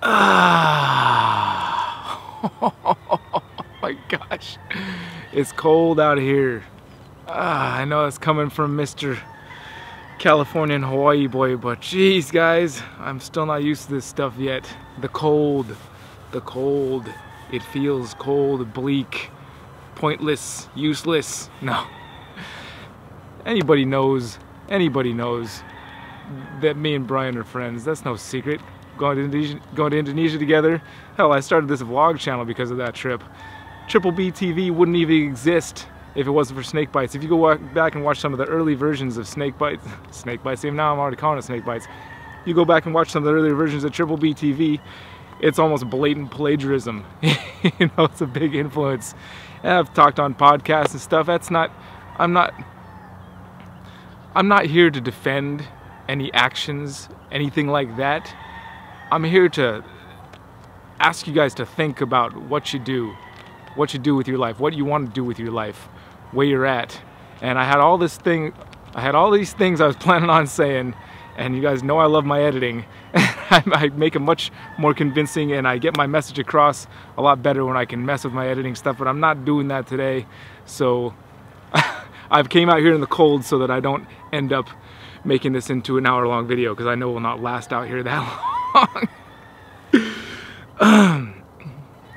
Oh my gosh, it's cold out here. I know it's coming from Mr. California and Hawaii boy, but geez guys, I'm still not used to this stuff yet. The cold, it feels cold, bleak, pointless, useless. No, anybody knows that me and Brian are friends. That's no secret. Going to Indonesia together. Hell, I started this vlog channel because of that trip. Triple B TV wouldn't even exist if it wasn't for snake bites. If you go back and watch some of the early versions of snake bites, even now I'm already calling it snake bites. You go back and watch some of the earlier versions of Triple B TV, it's almost blatant plagiarism. You know, it's a big influence. And I've talked on podcasts and stuff. I'm not here to defend any actions, anything like that. I'm here to ask you guys to think about what you do with your life, what you want to do with your life, where you're at. And I had all these things I was planning on saying, and you guys know I love my editing. I make it much more convincing and I get my message across a lot better when I can mess with my editing stuff, but I'm not doing that today. So I've came out here in the cold so that I don't end up making this into an hour-long video, because I know it will not last out here that long.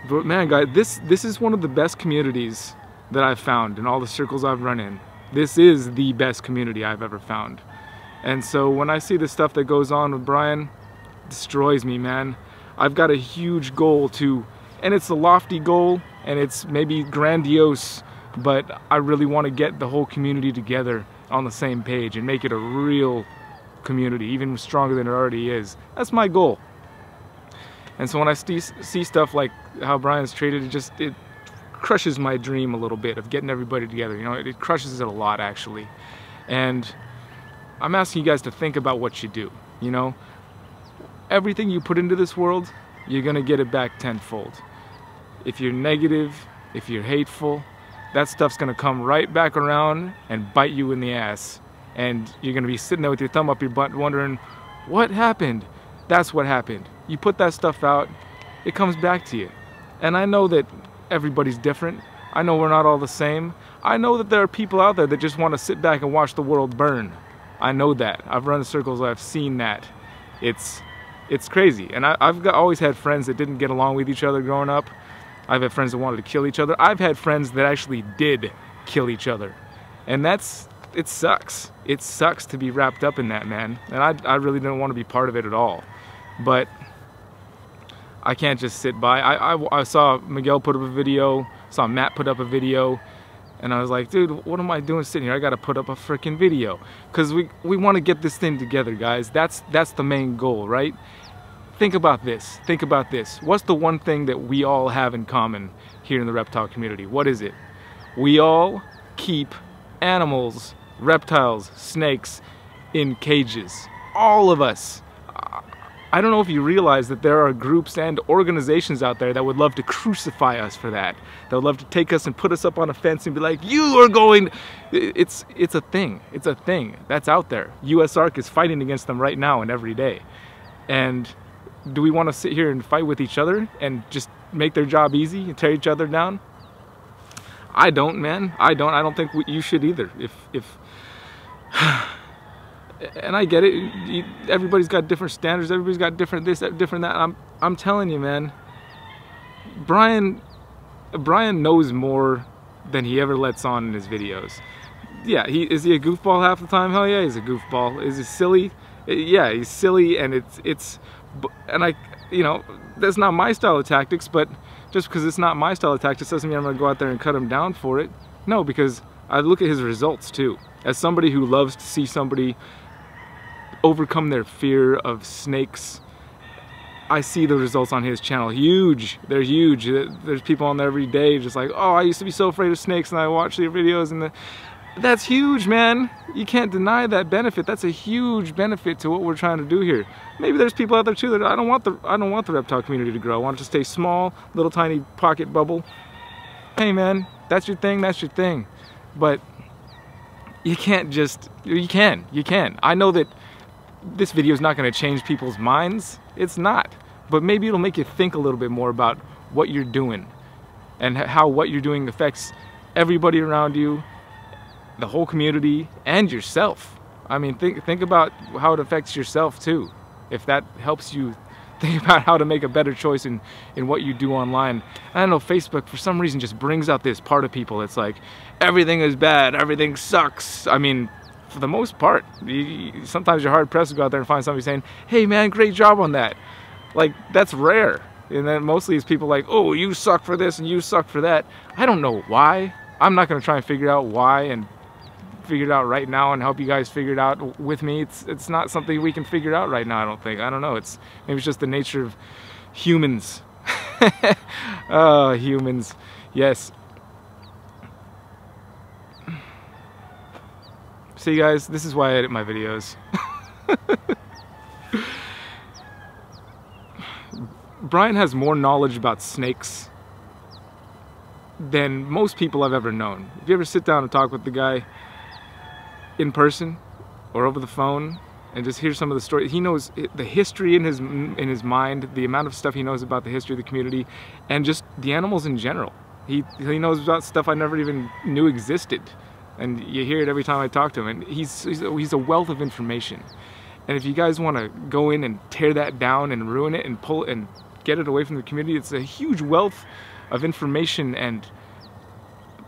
But man, guys, this is one of the best communities that I've found in all the circles I've run in. This is the best community I've ever found. And so when I see the stuff that goes on with Brian, it destroys me, man. I've got a huge goal too, and it's a lofty goal, and it's maybe grandiose, but I really want to get the whole community together on the same page and make it a real community, even stronger than it already is. That's my goal. And so when I see stuff like how Brian's treated, it crushes my dream a little bit of getting everybody together. You know, it crushes it a lot, actually. And I'm asking you guys to think about what you do. You know, everything you put into this world, you're gonna get it back tenfold. If you're negative, if you're hateful, that stuff's gonna come right back around and bite you in the ass. And you're gonna be sitting there with your thumb up your butt wondering, what happened? That's what happened. You put that stuff out, it comes back to you. And I know that everybody's different. I know we're not all the same. I know that there are people out there that just want to sit back and watch the world burn. I know that. I've run circles, I've seen that. It's crazy. And I've always had friends that didn't get along with each other growing up. I've had friends that wanted to kill each other. I've had friends that actually did kill each other. And it sucks. It sucks to be wrapped up in that, man. And I really didn't want to be part of it at all. But I can't just sit by. I saw Miguel put up a video, saw Matt put up a video, and I was like, dude, what am I doing sitting here? I gotta put up a freaking video. Because we want to get this thing together, guys. That's the main goal, right? Think about this. Think about this. What's the one thing that we all have in common here in the reptile community? What is it? We all keep animals, reptiles, snakes in cages. All of us. I don't know if you realize that there are groups and organizations out there that would love to crucify us for that. That would love to take us and put us up on a fence and be like, you are going... It's a thing. It's a thing. That's out there. USARK is fighting against them right now and every day. And do we want to sit here and fight with each other and just make their job easy and tear each other down? I don't, man. I don't think you should either. If and I get it. Everybody's got different standards. Everybody's got different this, different that. I'm telling you, man. Brian knows more than he ever lets on in his videos. Yeah, is he a goofball half the time? Hell yeah, he's a goofball. Is he silly? Yeah, he's silly, and you know, that's not my style of tactics. But just because it's not my style of tactics doesn't mean I'm gonna go out there and cut him down for it. No, because I look at his results too. As somebody who loves to see somebody overcome their fear of snakes, I see the results on his channel. Huge. They're huge. There's people on there every day just like, oh, I used to be so afraid of snakes and I watch your videos, and that's huge, man. You can't deny that benefit. That's a huge benefit to what we're trying to do here. Maybe there's people out there too that I don't want the reptile community to grow. I want it to stay small, little tiny pocket bubble. Hey man, that's your thing, that's your thing. But you can't just, you can. I know that this video is not going to change people's minds. It's not. but maybe it'll make you think a little bit more about what you're doing and how what you're doing affects everybody around you, the whole community, and yourself. I mean, think about how it affects yourself too. If that helps you think about how to make a better choice in what you do online. I don't know, Facebook for some reason just brings out this part of people. It's like, everything is bad, everything sucks. I mean, for the most part, sometimes you're hard pressed to go out there and find somebody saying, hey man, great job on that. Like, that's rare. And then mostly it's people like, oh, you suck for this and you suck for that. I don't know why. I'm not going to try and figure out why and figure it out right now and help you guys figure it out with me. It's not something we can figure out right now, I don't think. I don't know. Maybe it's just the nature of humans. Oh, humans. Yes. See guys, this is why I edit my videos. Brian has more knowledge about snakes than most people I've ever known. If you ever sit down and talk with the guy in person or over the phone and just hear some of the stories, he knows the history in his mind, the amount of stuff he knows about the history of the community and just the animals in general. He knows about stuff I never even knew existed, and you hear it every time I talk to him, and he's a wealth of information. And if you guys want to go in and tear that down and ruin it and pull and get it away from the community, it's a huge wealth of information and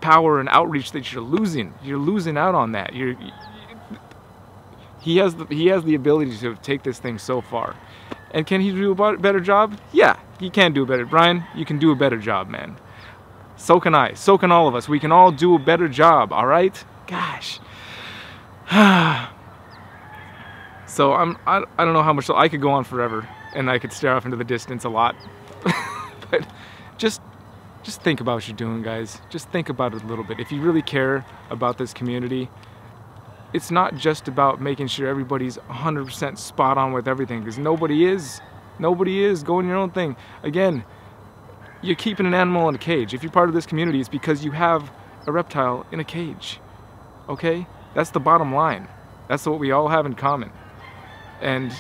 power and outreach that you're losing. You're losing out on that. He has the ability to take this thing so far. And can he do a better job? Yeah, he can do a better. Brian, you can do a better job, man. So can I. So can all of us. We can all do a better job, all right? Gosh. So I don't know how much, I could go on forever and I could stare off into the distance a lot. But just think about what you're doing, guys. Just think about it a little bit. If you really care about this community, it's not just about making sure everybody's 100% spot on with everything, because nobody is. Nobody is. Go in your own thing. Again, you're keeping an animal in a cage. If you're part of this community, it's because you have a reptile in a cage. Okay? That's the bottom line. That's what we all have in common. And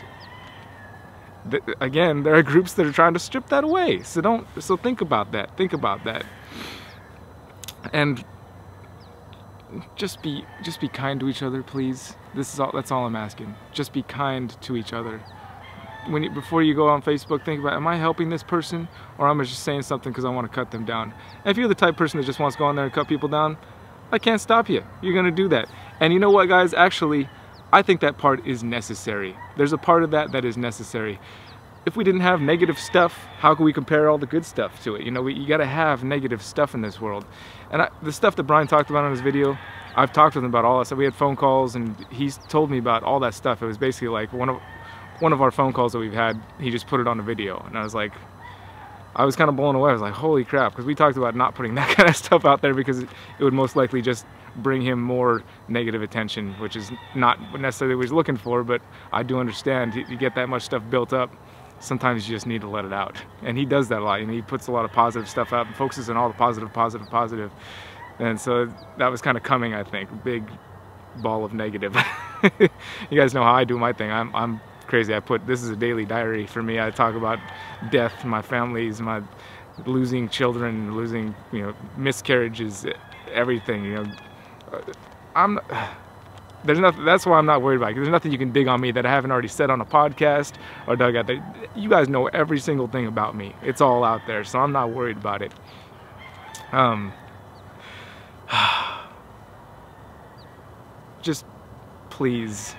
again, there are groups that are trying to strip that away. So think about that. Think about that. And just be kind to each other, please. That's all I'm asking. Just be kind to each other. Before you go on Facebook, think about, am I helping this person, or am I just saying something because I want to cut them down? And if you're the type of person that just wants to go on there and cut people down, I can't stop you. You're gonna do that. And you know what, guys? Actually, I think that part is necessary. There's a part of that is necessary. If we didn't have negative stuff, how can we compare all the good stuff to it? You know, you gotta have negative stuff in this world. And the stuff that Brian talked about in his video, I've talked with him about all that stuff. We had phone calls and he's told me about all that stuff. It was basically like one of our phone calls that we've had, he just put it on a video. And I was kind of blown away. I was like, holy crap, because we talked about not putting that kind of stuff out there because it would most likely just bring him more negative attention, which is not necessarily what he's looking for, but I do understand. You get that much stuff built up, sometimes you just need to let it out. And he does that a lot. You know, he puts a lot of positive stuff out and focuses on all the positive. And so that was kind of coming, I think, big ball of negative. You guys know how I do my thing. I'm crazy. This is a daily diary for me. I talk about death, my families, my losing children, losing, you know, miscarriages, everything, you know. There's nothing. That's why I'm not worried about it. There's nothing you can dig on me that I haven't already said on a podcast or dug out there. You guys know every single thing about me. It's all out there, so I'm not worried about it. Just please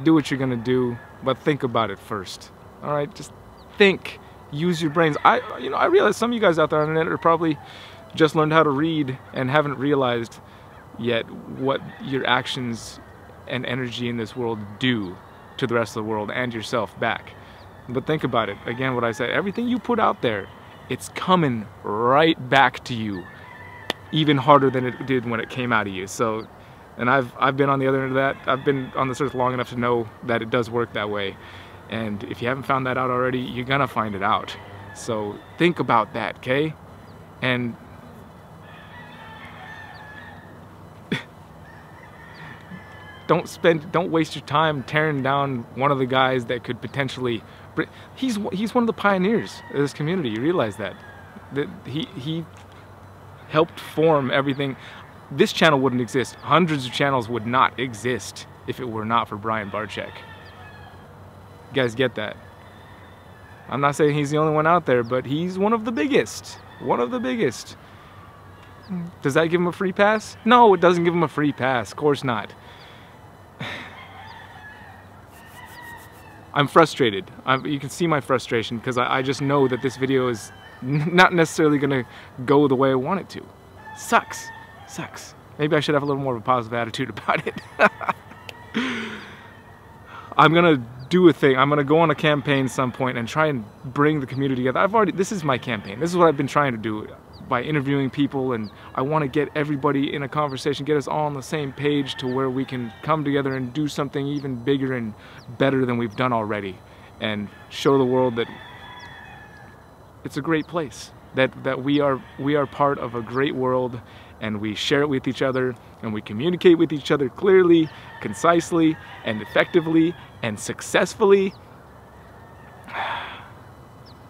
do what you're gonna do, but think about it first. All right, just think. Use your brains. I realize some of you guys out there on the internet are probably just learned how to read and haven't realized yet what your actions and energy in this world do to the rest of the world and yourself back. But think about it. Again, what I said, everything you put out there, it's coming right back to you, even harder than it did when it came out of you. So, and I've been on the other end of that. I've been on this earth long enough to know that it does work that way. And if you haven't found that out already, you're gonna find it out. So think about that, okay? And Don't waste your time tearing down one of the guys that could potentially. He's one of the pioneers of this community. You realize that he helped form everything. This channel wouldn't exist. Hundreds of channels would not exist if it were not for Brian Barczyk. You guys get that? I'm not saying he's the only one out there, but he's one of the biggest. One of the biggest. Does that give him a free pass? No, it doesn't give him a free pass. Of course not. I'm frustrated. You can see my frustration because I just know that this video is not necessarily going to go the way I want it to. Sucks. Sucks. Maybe I should have a little more of a positive attitude about it. I'm going to do a thing. I'm going to go on a campaign some point and try and bring the community together. This is my campaign. This is what I've been trying to do by interviewing people, and I want to get everybody in a conversation, get us all on the same page to where we can come together and do something even bigger and better than we've done already, and show the world that it's a great place, that we are part of a great world, and we share it with each other, and we communicate with each other clearly, concisely, and effectively, and successfully.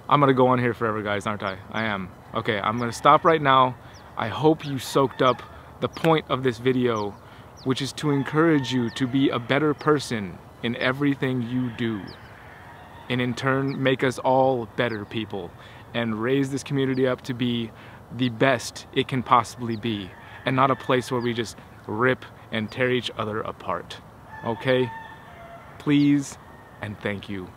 I'm gonna go on here forever, guys, aren't I? I am. Okay, I'm gonna stop right now. I hope you soaked up the point of this video, which is to encourage you to be a better person in everything you do, and in turn make us all better people and raise this community up to be the best it can possibly be, and not a place where we just rip and tear each other apart. Okay? Please and thank you.